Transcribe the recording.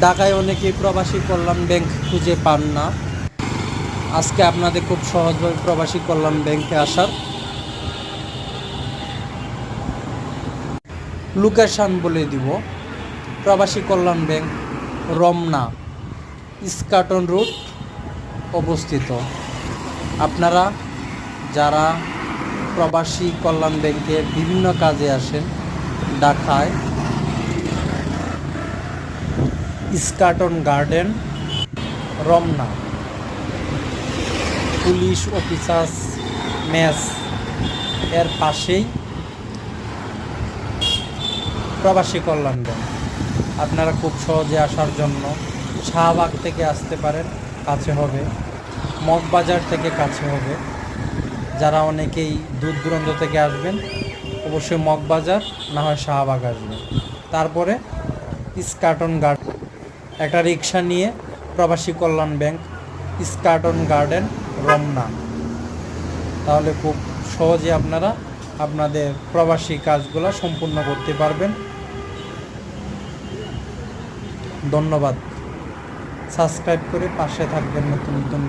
ঢাকায় অনেকেই প্রবাসী কল্যাণ ব্যাংক খুঁজে পান না। আজকে আপনাদের খুব সহজভাবে প্রবাসী কল্যাণ ব্যাংকে আসার লোকেশান বলে দিব। প্রবাসী কল্যাণ ব্যাংক রমনা ইস্কাটন রোড অবস্থিত। আপনারা যারা প্রবাসী কল্যাণ ব্যাংকে বিভিন্ন কাজে আসেন, ঢাকায় Eskaton garden Ramna police officers mess এর পাশেই প্রবাসী কল্যাণ ব্যাংক। আপনারা খুব সহজে আসার জন্য শাহবাগ থেকে আসতে পারেন, কাছে হবে। মগবাজার থেকে কাছে হবে। যারা অনেকেই দূর দূরান্ত থেকে আসবেন, অবশ্যই মগবাজার না হয় শাহবাগ আসবেন। তারপরে ইস্কাটন গার্ডেন একটা রিক্সা নিয়ে প্রবাসী কল্যাণ ব্যাংক ইস্কাটন গার্ডেন রমনা। তাহলে খুব সহজে আপনারা আপনাদের প্রবাসী কাজগুলো সম্পূর্ণ করতে পারবেন। ধন্যবাদ। সাবস্ক্রাইব করে পাশে থাকবেন নতুন নতুন